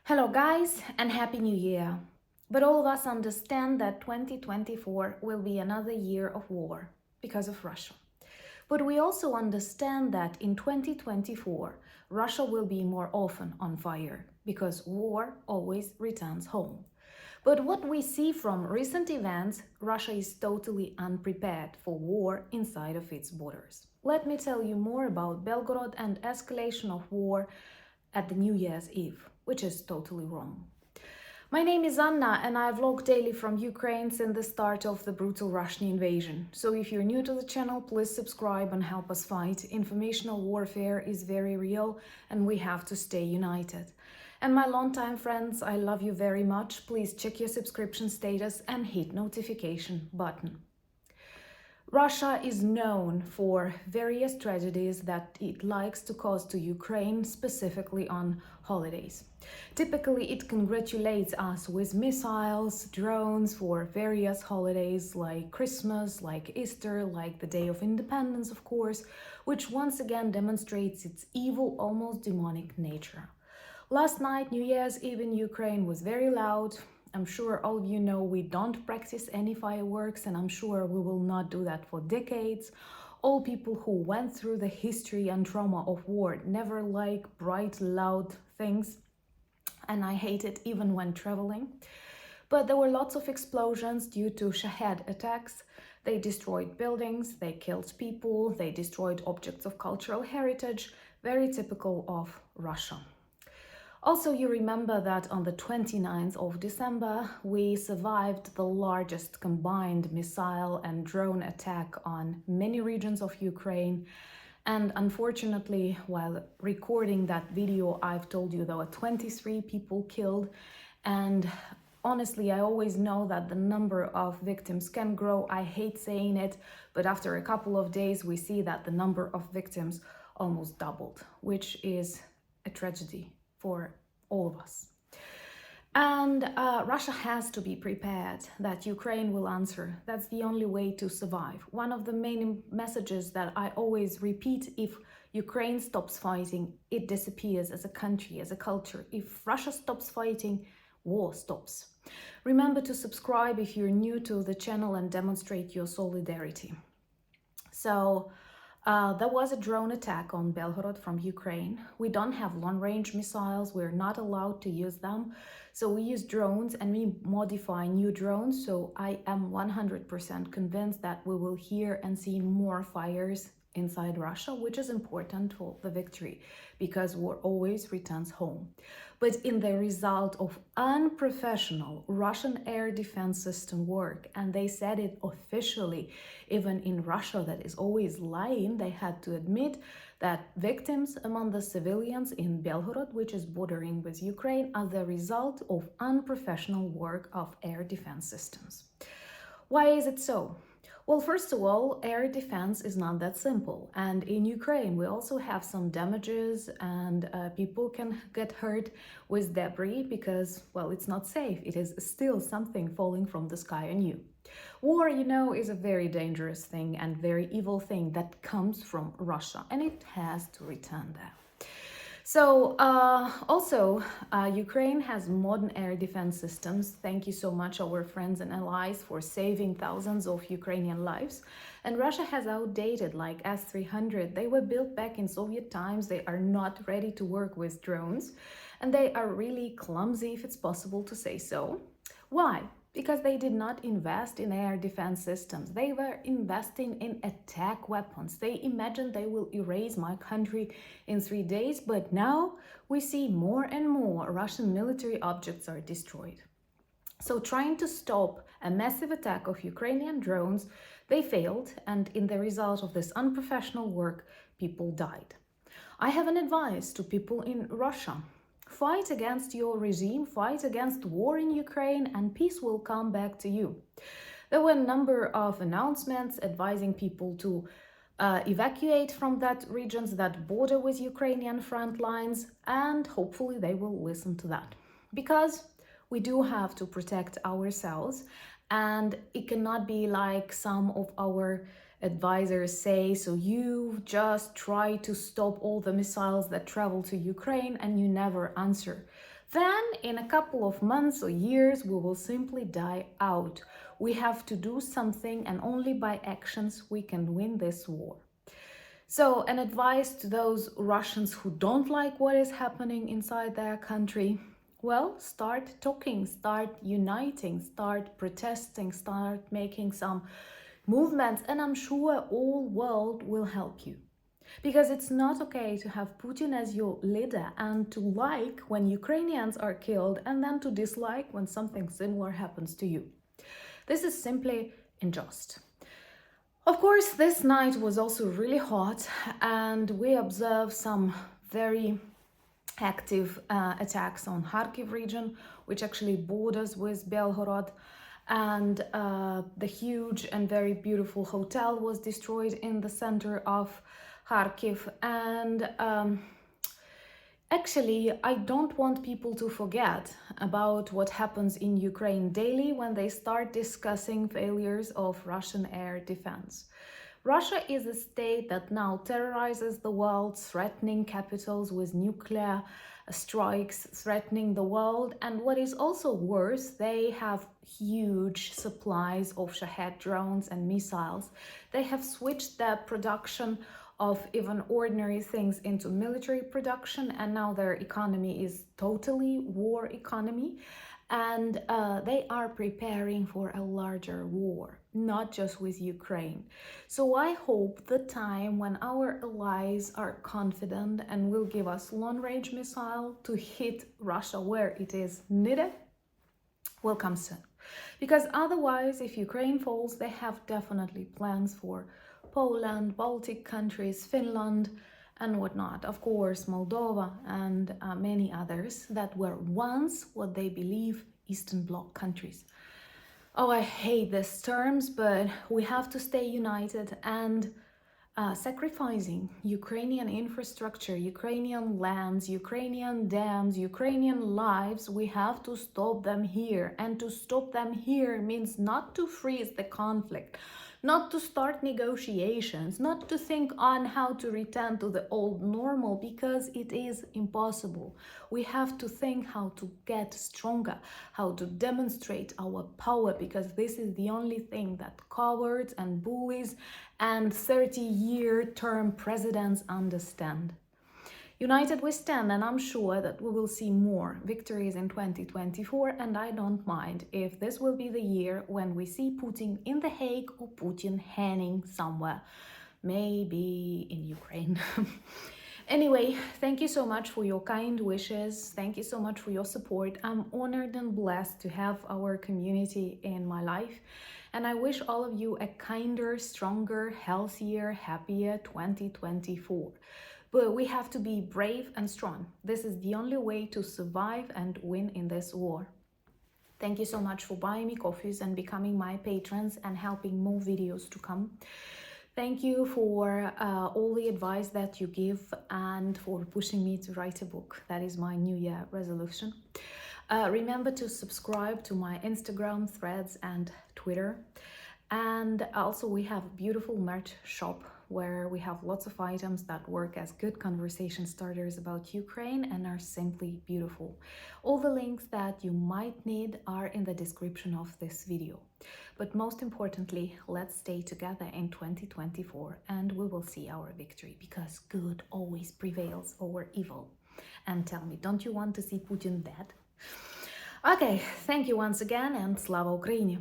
Hello guys and Happy New Year! But all of us understand that 2024 will be another year of war because of Russia. But we also understand that in 2024 Russia will be more often on fire because war always returns home. But what we see from recent events, Russia is totally unprepared for war inside of its borders. Let me tell you more about Belgorod and escalation of war at the New Year's Eve, which is totally wrong. My name is Anna and I vlog daily from Ukraine since the start of the brutal Russian invasion. So if you're new to the channel, please subscribe and help us fight. Informational warfare is very real and we have to stay united. And my longtime friends, I love you very much. Please check your subscription status and hit notification button. Russia is known for various tragedies that it likes to cause to Ukraine, specifically on holidays. Typically, it congratulates us with missiles, drones for various holidays like Christmas, like Easter, like the Day of Independence, of course, which once again demonstrates its evil, almost demonic nature. Last night, New Year's Eve in Ukraine was very loud. I'm sure all of you know we don't practice any fireworks, and I'm sure we will not do that for decades. All people who went through the history and trauma of war never like bright, loud things, and I hate it even when traveling. But there were lots of explosions due to Shahed attacks. They destroyed buildings, they killed people, they destroyed objects of cultural heritage, very typical of Russia. Also, you remember that on the 29th of December, we survived the largest combined missile and drone attack on many regions of Ukraine. And unfortunately, while recording that video, I've told you there were 23 people killed. And honestly, I always know that the number of victims can grow. I hate saying it, but after a couple of days, we see that the number of victims almost doubled, which is a tragedy for all of us. And Russia has to be prepared that Ukraine will answer. That's the only way to survive. One of the main messages that I always repeat: if Ukraine stops fighting, it disappears as a country, as a culture. If Russia stops fighting, war stops. Remember to subscribe if you're new to the channel and demonstrate your solidarity. So, there was a drone attack on Belgorod from Ukraine. We don't have long-range missiles. We're not allowed to use them. So we use drones and we modify new drones. So I am 100% convinced that we will hear and see more fires inside Russia, which is important for the victory because war always returns home. But in the result of unprofessional Russian air defense system work, and they said it officially, even in Russia that is always lying, they had to admit that victims among the civilians in Belgorod, which is bordering with Ukraine, are the result of unprofessional work of air defense systems. Why is it so? Well, first of all, air defense is not that simple. And in Ukraine, we also have some damages and people can get hurt with debris because, well, it's not safe. It is still something falling from the sky on you. War, you know, is a very dangerous thing and very evil thing that comes from Russia, and it has to return there. So Ukraine has modern air defense systems. Thank you so much, our friends and allies, for saving thousands of Ukrainian lives. And Russia has outdated like S-300. They were built back in Soviet times. They are not ready to work with drones. And they are really clumsy, if it's possible to say so. Why? Because they did not invest in air defense systems. They were investing in attack weapons. They imagined they will erase my country in 3 days, but now we see more and more Russian military objects are destroyed. So trying to stop a massive attack of Ukrainian drones, they failed, and in the result of this unprofessional work, people died. I have an advice to people in Russia. Fight against your regime, fight against war in Ukraine, and peace will come back to you. There were a number of announcements advising people to evacuate from that regions that border with Ukrainian front lines, and hopefully they will listen to that. Because we do have to protect ourselves, and it cannot be like some of our advisors say, so you just try to stop all the missiles that travel to Ukraine and you never answer. Then, in a couple of months or years, we will simply die out. We have to do something, and only by actions we can win this war. So, an advice to those Russians who don't like what is happening inside their country: well, start talking, start uniting, start protesting, start making some movements, and I'm sure all world will help you. Because it's not okay to have Putin as your leader and to like when Ukrainians are killed and then to dislike when something similar happens to you. This is simply unjust. Of course, this night was also really hot, and we observed some very active attacks on Kharkiv region, which actually borders with Belgorod. And the huge and very beautiful hotel was destroyed in the center of Kharkiv. And actually, I don't want people to forget about what happens in Ukraine daily when they start discussing failures of Russian air defense. Russia is a state that now terrorizes the world, threatening capitals with nuclear strikes, threatening the world. And what is also worse, they have huge supplies of Shahed drones and missiles. They have switched their production of even ordinary things into military production, and now their economy is totally war economy. And they are preparing for a larger war, not just with Ukraine. So I hope the time when our allies are confident and will give us long-range missile to hit Russia where it is needed will come soon. Because otherwise, if Ukraine falls, they have definitely plans for Poland, Baltic countries, Finland, and whatnot. Of course, Moldova and many others that were once what they believe Eastern Bloc countries. Oh, I hate these terms, but we have to stay united, and sacrificing Ukrainian infrastructure, Ukrainian lands, Ukrainian dams, Ukrainian lives, we have to stop them here. And to stop them here means not to freeze the conflict, not to start negotiations, not to think on how to return to the old normal, because it is impossible. We have to think how to get stronger, how to demonstrate our power, because this is the only thing that cowards and bullies and 30-year term presidents understand. United we stand, and I'm sure that we will see more victories in 2024, and I don't mind if this will be the year when we see Putin in The Hague or Putin hanging somewhere, maybe in Ukraine. Anyway, thank you so much for your kind wishes. Thank you so much for your support. I'm honored and blessed to have our community in my life. And I wish all of you a kinder, stronger, healthier, happier 2024. But we have to be brave and strong. This is the only way to survive and win in this war. Thank you so much for buying me coffees and becoming my patrons and helping more videos to come. Thank you for all the advice that you give and for pushing me to write a book. That is my New Year resolution. Remember to subscribe to my Instagram, Threads, and Twitter. And also we have a beautiful merch shop where we have lots of items that work as good conversation starters about Ukraine and are simply beautiful. All the links that you might need are in the description of this video. But most importantly, let's stay together in 2024 and we will see our victory, because good always prevails over evil. And tell me, don't you want to see Putin dead? Okay, thank you once again, and Slava Ukraini!